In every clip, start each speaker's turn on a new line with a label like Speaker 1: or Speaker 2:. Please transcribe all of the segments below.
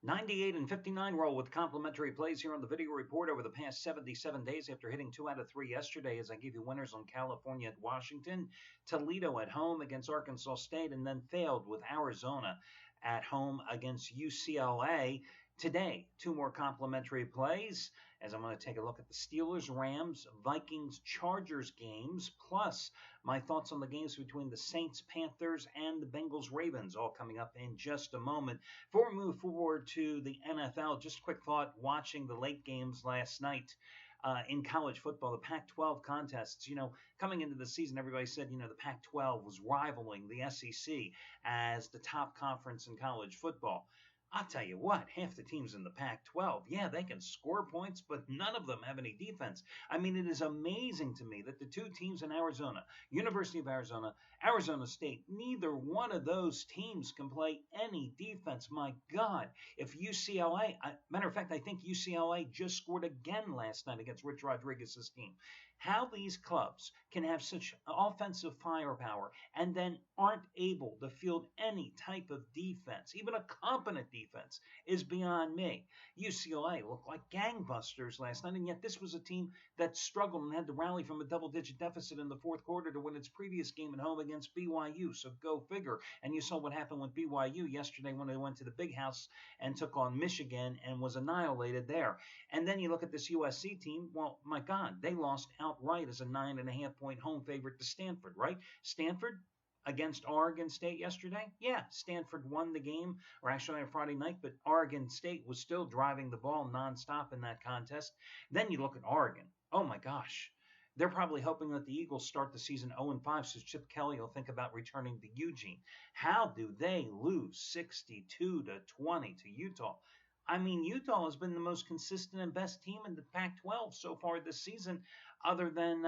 Speaker 1: 98 and 59 roll with complimentary plays here on the video report over the past 77 days after hitting 2 out of 3 yesterday as I gave you winners on California at Washington, Toledo at home against Arkansas State, and then failed with Arizona at home against UCLA. Today, 2 more complimentary plays as I'm going to take a look at the Steelers, Rams, Vikings, Chargers games, plus my thoughts on the games between the Saints, Panthers, and the Bengals, Ravens, all coming up in just a moment. Before we move forward to the NFL, just a quick thought watching the late games last night. In college football, the Pac-12 contests, coming into the season, everybody said, the Pac-12 was rivaling the SEC as the top conference in college football. I'll tell you what, half the teams in the Pac-12, yeah, they can score points, but none of them have any defense. I mean, it is amazing to me that the 2 teams in Arizona, University of Arizona, Arizona State, neither one of those teams can play any defense. My God, if UCLA, matter of fact, I think UCLA just scored again last night against Rich Rodriguez's team. How these clubs can have such offensive firepower and then aren't able to field any type of defense, even a competent defense, is beyond me. UCLA looked like gangbusters last night, and yet this was a team that struggled and had to rally from a double-digit deficit in the fourth quarter to win its previous game at home against BYU, so go figure. And you saw what happened with BYU yesterday when they went to the Big House and took on Michigan and was annihilated there. And then you look at this USC team, well, my God, they lost outright as a 9.5-point home favorite to Stanford, right? Stanford against Oregon State yesterday? Yeah, Stanford won the game, or actually on Friday night, but Oregon State was still driving the ball nonstop in that contest. Then you look at Oregon. Oh my gosh. They're probably hoping that the Eagles start the season 0-5 so Chip Kelly will think about returning to Eugene. How do they lose 62-20 to Utah? I mean, Utah has been the most consistent and best team in the Pac-12 so far this season, other than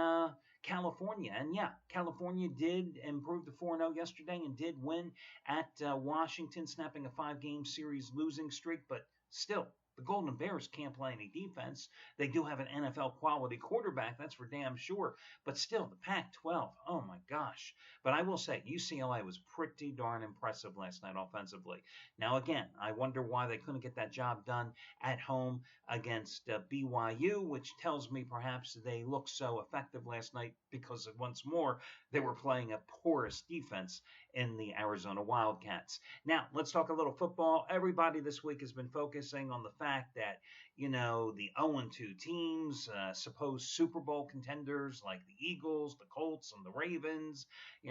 Speaker 1: California. And yeah, California did improve to 4-0 yesterday and did win at Washington, snapping a 5-game series losing streak. But still, the Golden Bears can't play any defense. They do have an NFL quality quarterback, that's for damn sure. But still, the Pac-12, oh my gosh. But I will say, UCLA was pretty darn impressive last night offensively. Now, again, I wonder why they couldn't get that job done at home against BYU, which tells me perhaps they looked so effective last night because once more, they were playing a porous defense in the Arizona Wildcats. Now, let's talk a little football. Everybody this week has been focusing on the fact that, the 0-2 teams, supposed Super Bowl contenders like the Eagles, the Colts, and the Ravens,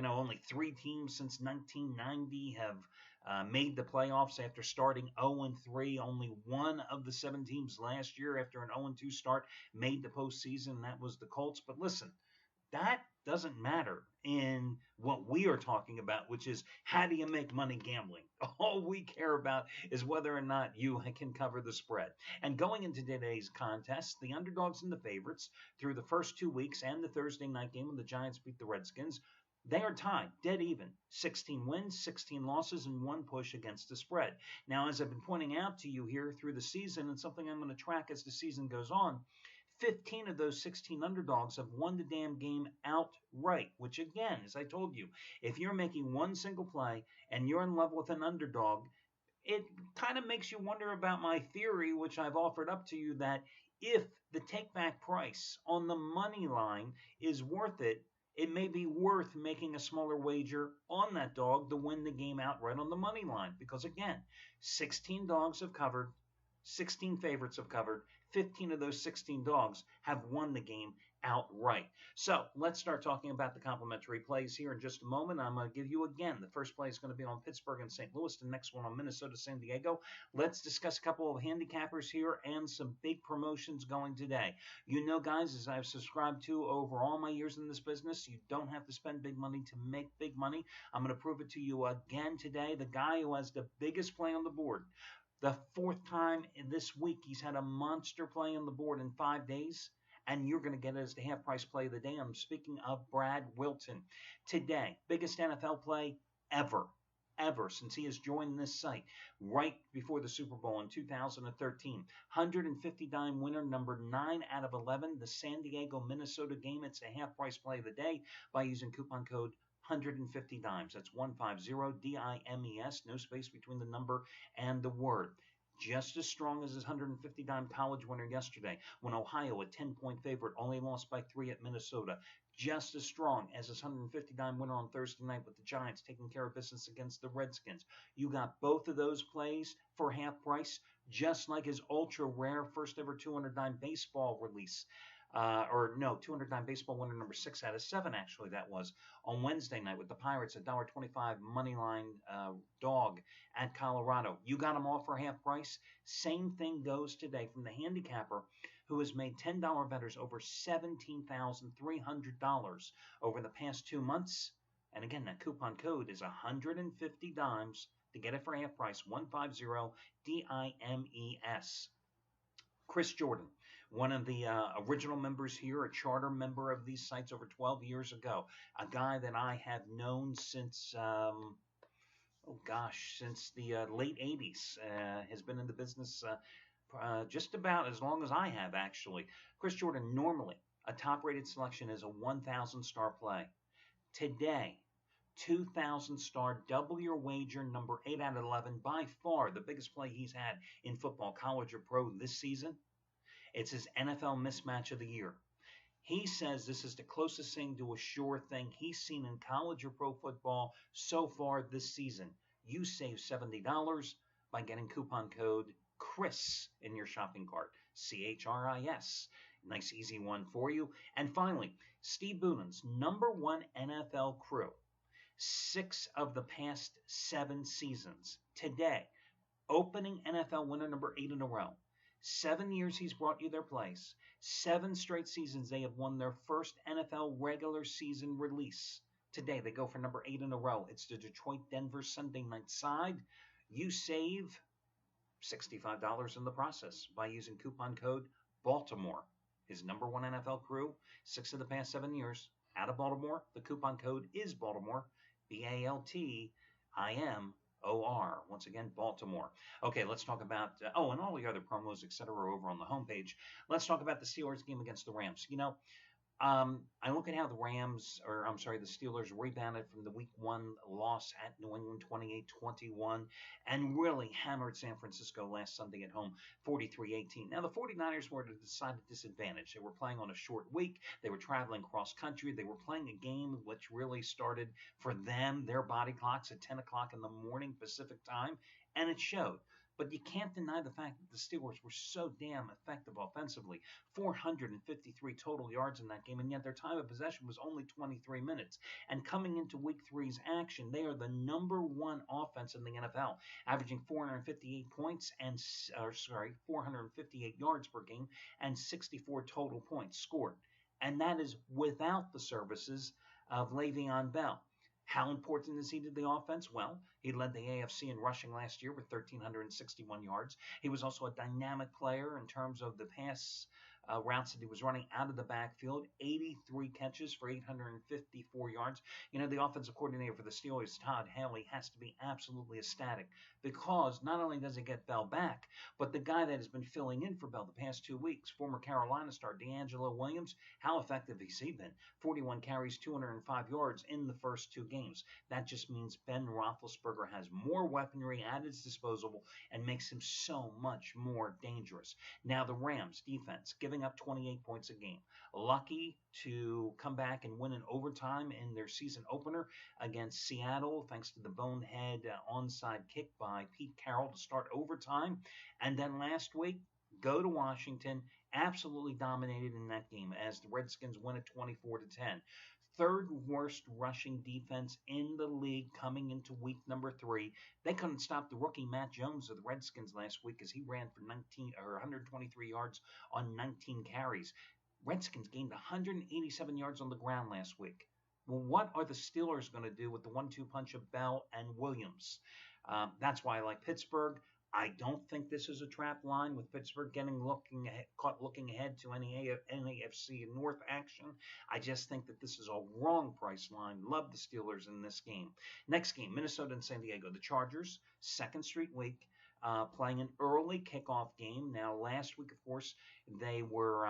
Speaker 1: only 3 teams since 1990 have made the playoffs after starting 0-3. Only one of the 7 teams last year after an 0-2 start made the postseason, and that was the Colts. But listen, that doesn't matter in what we are talking about, which is how do you make money gambling? All we care about is whether or not you can cover the spread. And going into today's contest, the underdogs and the favorites through the first 2 weeks and the Thursday night game when the Giants beat the Redskins, they are tied, dead even. 16 wins, 16 losses, and 1 push against the spread. Now, as I've been pointing out to you here through the season, and something I'm going to track as the season goes on, 15 of those 16 underdogs have won the damn game outright, which again, as I told you, if you're making one single play and you're in love with an underdog, it kind of makes you wonder about my theory, which I've offered up to you, that if the take-back price on the money line is worth it, it may be worth making a smaller wager on that dog to win the game outright on the money line. Because again, 16 dogs have covered, 16 favorites have covered, 15 of those 16 dogs have won the game outright. So let's start talking about the complimentary plays here in just a moment. I'm going to give you again, the first play is going to be on Pittsburgh and St. Louis, the next one on Minnesota, San Diego. Let's discuss a couple of handicappers here and some big promotions going today. You know, guys, as I've subscribed to over all my years in this business, you don't have to spend big money to make big money. I'm going to prove it to you again today. The guy who has the biggest play on the board, the 4th time in this week, he's had a monster play on the board in 5 days, and you're going to get it as the half-price play of the day. I'm speaking of Brad Wilton. Today, biggest NFL play ever since he has joined this site right before the Super Bowl in 2013. 150 dime winner, number 9 out of 11, the San Diego, Minnesota game. It's a half-price play of the day by using coupon code 150 dimes. That's 150 DIMES, no space between the number and the word. just as strong as his 150 dime college winner yesterday when Ohio, a 10-point favorite, only lost by 3 at Minnesota. Just as strong as his 150 dime winner on Thursday night with the Giants taking care of business against the Redskins. You got both of those plays for half price, just like his ultra rare first ever 200 dime baseball release. 209 baseball winner number 6 out of 7, actually, that was on Wednesday night with the Pirates, $1.25 money line dog at Colorado. You got them all for half price. Same thing goes today from the Handicapper, who has made $10 bettors over $17,300 over the past 2 months. And again, that coupon code is 150 dimes to get it for half price, 150 DIMES. Chris Jordan, one of the original members here, a charter member of these sites over 12 years ago, a guy that I have known since, since the late 80s, has been in the business just about as long as I have, actually. Chris Jordan, normally a top-rated selection is a 1,000-star play. Today, 2,000-star, double your wager, number 8 out of 11, by far the biggest play he's had in football, college or pro this season. It's his NFL mismatch of the year. He says this is the closest thing to a sure thing he's seen in college or pro football so far this season. You save $70 by getting coupon code CHRIS in your shopping cart, CHRIS. Nice, easy one for you. And finally, Steve Boonan's #1 NFL crew. 6 of the past 7 seasons. Today, opening NFL winner number 8 in a row. 7 years he's brought you their plays. 7 straight seasons they have won their first NFL regular season release. Today, they go for number 8 in a row. It's the Detroit-Denver Sunday night side. You save $65 in the process by using coupon code Baltimore. His #1 NFL crew, 6 of the past 7 years, out of Baltimore. The coupon code is Baltimore, BALTIMOR. Once again, Baltimore. Okay, let's talk about, and all the other promos, etc. are over on the homepage. Let's talk about the Steelers game against the Rams. I look at how the Steelers rebounded from the Week 1 loss at New England 28-21 and really hammered San Francisco last Sunday at home 43-18. Now, the 49ers were at a decided disadvantage. They were playing on a short week. They were traveling cross-country. They were playing a game which really started for them, their body clocks, at 10 o'clock in the morning Pacific time, and it showed. But you can't deny the fact that the Steelers were so damn effective offensively. 453 total yards in that game, and yet their time of possession was only 23 minutes. And coming into Week 3's action, they are the #1 offense in the NFL, averaging 458 yards per game and 64 total points scored. And that is without the services of Le'Veon Bell. How important is he to the offense? Well, he led the AFC in rushing last year with 1,361 yards. He was also a dynamic player in terms of the pass routes that he was running out of the backfield. 83 catches for 854 yards. The offensive coordinator for the Steelers, Todd Haley, has to be absolutely ecstatic because not only does he get Bell back, but the guy that has been filling in for Bell the past 2 weeks, former Carolina star D'Angelo Williams, how effective has he been? 41 carries, 205 yards in the first 2 games. That just means Ben Roethlisberger has more weaponry at his disposal and makes him so much more dangerous. Now, the Rams defense, giving up 28 points a game. Lucky to come back and win in overtime in their season opener against Seattle, thanks to the bonehead onside kick by Pete Carroll to start overtime. And then last week, go to Washington, absolutely dominated in that game as the Redskins win it 24-10. 3rd worst rushing defense in the league coming into week number 3. They couldn't stop the rookie Matt Jones of the Redskins last week as he ran for 123 yards on 19 carries. Redskins gained 187 yards on the ground last week. Well, what are the Steelers going to do with the 1-2 punch of Bell and Williams? That's why I like Pittsburgh. I don't think this is a trap line with Pittsburgh caught looking ahead to any AFC North action. I just think that this is a wrong price line. Love the Steelers in this game. Next game, Minnesota and San Diego. The Chargers, 2nd straight week, playing an early kickoff game. Now, last week, of course, they were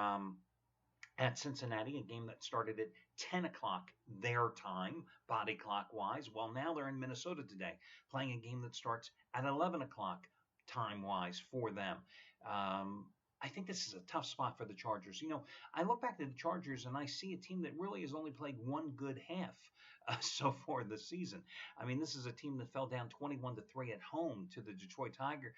Speaker 1: at Cincinnati, a game that started at 10 o'clock their time, body clock-wise. Well, now they're in Minnesota today, playing a game that starts at 11 o'clock time-wise for them. Um, I think this is a tough spot for the Chargers. I look back at the Chargers and I see a team that really has only played one good half so far this season. I mean, this is a team that fell down 21-3 at home to the Detroit Tigers,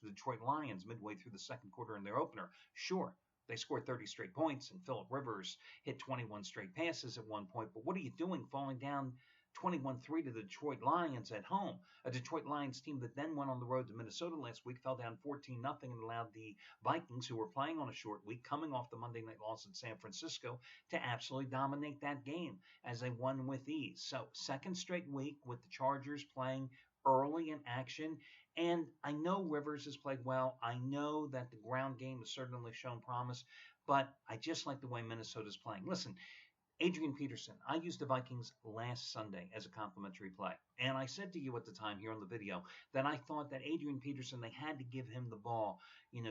Speaker 1: the Detroit Lions midway through the second quarter in their opener. Sure, they scored 30 straight points, and Phillip Rivers hit 21 straight passes at one point. But what are you doing falling down 21-3 to the Detroit Lions at home? A Detroit Lions team that then went on the road to Minnesota last week, fell down 14-0 and allowed the Vikings, who were playing on a short week, coming off the Monday night loss in San Francisco, to absolutely dominate that game as they won with ease. So, second straight week with the Chargers playing early in action. And I know Rivers has played well. I know that the ground game has certainly shown promise, but I just like the way Minnesota's playing. Listen, Adrian Peterson, I used the Vikings last Sunday as a complimentary play. And I said to you at the time here on the video that I thought that Adrian Peterson, they had to give him the ball,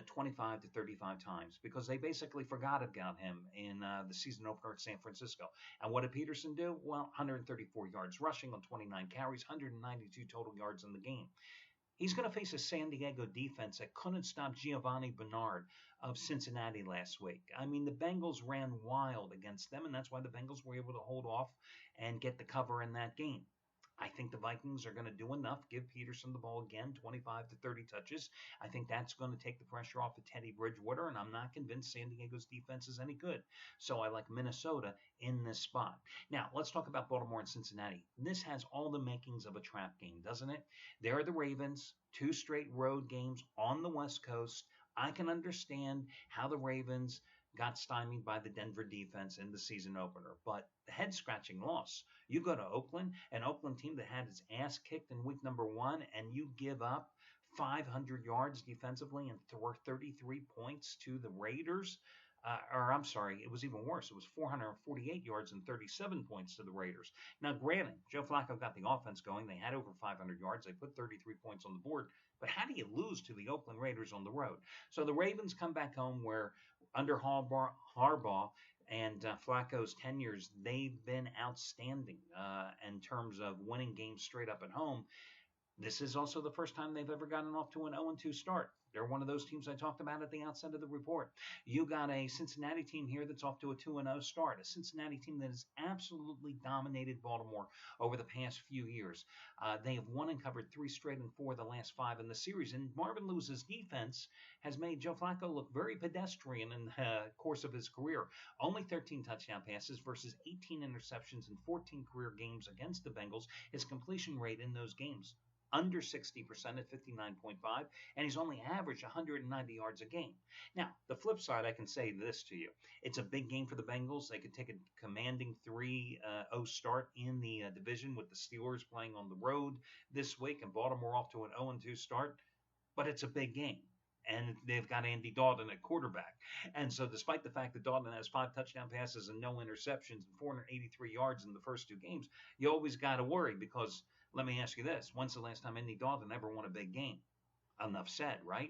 Speaker 1: 25 to 35 times because they basically forgot about him in the season opener at San Francisco. And what did Peterson do? Well, 134 yards rushing on 29 carries, 192 total yards in the game. He's going to face a San Diego defense that couldn't stop Giovanni Bernard of Cincinnati last week. I mean, the Bengals ran wild against them, and that's why the Bengals were able to hold off and get the cover in that game. I think the Vikings are going to do enough. Give Peterson the ball again, 25 to 30 touches. I think that's going to take the pressure off of Teddy Bridgewater, and I'm not convinced San Diego's defense is any good. So I like Minnesota in this spot. Now, let's talk about Baltimore and Cincinnati. This has all the makings of a trap game, doesn't it? There are the Ravens, 2 straight road games on the West Coast. I can understand how the Ravens got stymied by the Denver defense in the season opener, but the head-scratching loss. You go to Oakland, an Oakland team that had its ass kicked in week number 1, and you give up 500 yards defensively and throw 33 points to the Raiders. Or I'm sorry, it was even worse. It was 448 yards and 37 points to the Raiders. Now, granted, Joe Flacco got the offense going. They had over 500 yards. They put 33 points on the board. But how do you lose to the Oakland Raiders on the road? So the Ravens come back home where under Harbaugh and Flacco's tenures, they've been outstanding in terms of winning games straight up at home. This is also the first time they've ever gotten off to an 0-2 start. They're one of those teams I talked about at the outset of the report. You got a Cincinnati team here that's off to a 2-0 start, a Cincinnati team that has absolutely dominated Baltimore over the past few years. They have won and covered 3 straight and 4 of the last 5 in the series. And Marvin Lewis's defense has made Joe Flacco look very pedestrian in the course of his career. Only 13 touchdown passes versus 18 interceptions in 14 career games against the Bengals. His completion rate in those games under 60% at 59.5, and he's only averaged 190 yards a game. Now, the flip side, I can say this to you. It's a big game for the Bengals. They could take a commanding 3-0 start in the division with the Steelers playing on the road this week and Baltimore off to an 0-2 start, but it's a big game. And they've got Andy Dalton at quarterback. And so despite the fact that Dalton has 5 touchdown passes and no interceptions and 483 yards in the first 2 games, you always got to worry because let me ask you this. When's the last time Andy Dalton ever won a big game? Enough said, right?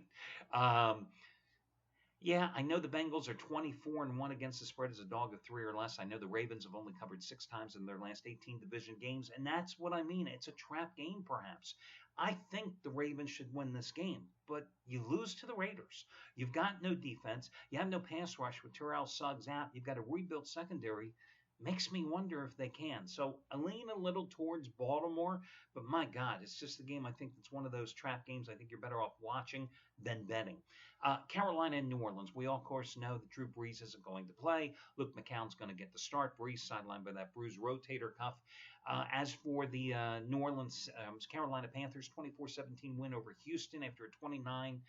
Speaker 1: Yeah, I know the Bengals are 24-1 against the spread as a dog of 3 or less. I know the Ravens have only covered 6 times in their last 18 division games, and that's what I mean. It's a trap game, perhaps. I think the Ravens should win this game, but you lose to the Raiders. You've got no defense. You have no pass rush with Terrell Suggs out. You've got a rebuilt secondary. Makes me wonder if they can. So I lean a little towards Baltimore, but my God, it's just a game I think it's one of those trap games I think you're better off watching than betting. Carolina and New Orleans. We all, of course, know that Drew Brees isn't going to play. Luke McCown's going to get the start. Brees sidelined by that bruised rotator cuff. As for the New Orleans Carolina Panthers, 24-17 win over Houston after a 20-9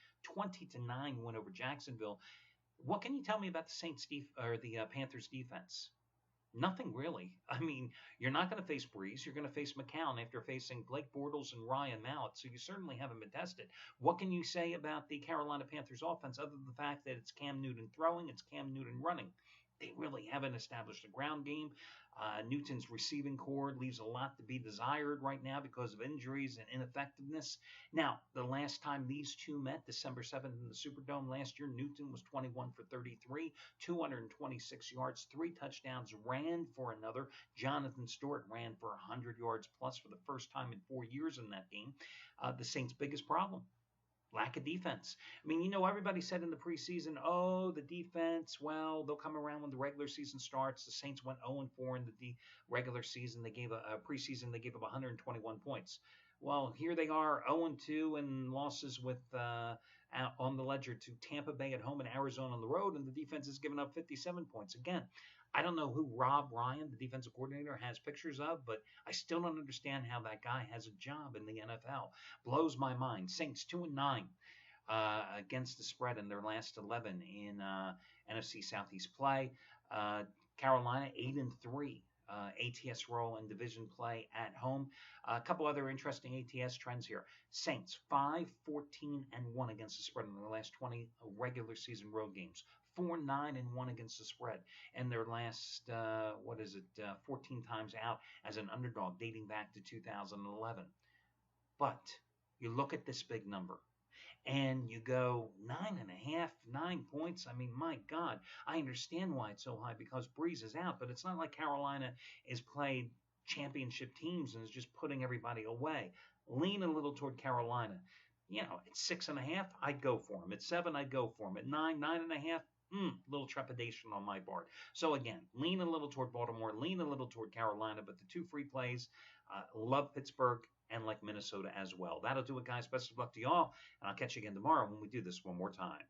Speaker 1: win over Jacksonville. What can you tell me about the Panthers defense? Nothing really. I mean, you're not going to face Brees. You're going to face McCown after facing Blake Bortles and Ryan Mallett, so you certainly haven't been tested. What can you say about the Carolina Panthers offense other than the fact that it's Cam Newton throwing, it's Cam Newton running? They really haven't established a ground game. Newton's receiving core leaves a lot to be desired right now because of injuries and ineffectiveness. Now, the last time these two met, December 7th in the Superdome last year, Newton was 21 for 33, 226 yards, 3 touchdowns, ran for another. Jonathan Stewart ran for 100 yards plus for the first time in 4 years in that game. The Saints' biggest problem, lack of defense. I mean, everybody said in the preseason, oh, the defense, well, they'll come around when the regular season starts. The Saints went 0-4 in the regular season. They gave a preseason, they gave up 121 points. Well, here they are, 0-2 and losses with on the ledger to Tampa Bay at home and Arizona on the road, and the defense has given up 57 points. Again, I don't know who Rob Ryan, the defensive coordinator, has pictures of, but I still don't understand how that guy has a job in the NFL. Blows my mind. Saints 2-9 against the spread in their last 11 in NFC Southeast play. Carolina 8-3. ATS role in division play at home. A couple other interesting ATS trends here. Saints 5-14-1 against the spread in their last 20 regular season road games. 4-9-1 against the spread, and their last 14 times out as an underdog dating back to 2011. But you look at this big number and you go 9.5, 9 points. I mean, my God, I understand why it's so high because Breeze is out, but it's not like Carolina is played championship teams and is just putting everybody away. Lean a little toward Carolina. At 6.5, I'd go for him. At 7, I'd go for him. At 9, 9.5, little trepidation on my part. So again, lean a little toward Baltimore, lean a little toward Carolina, but the two free plays, love Pittsburgh and like Minnesota as well. That'll do it, guys. Best of luck to y'all, and I'll catch you again tomorrow when we do this one more time.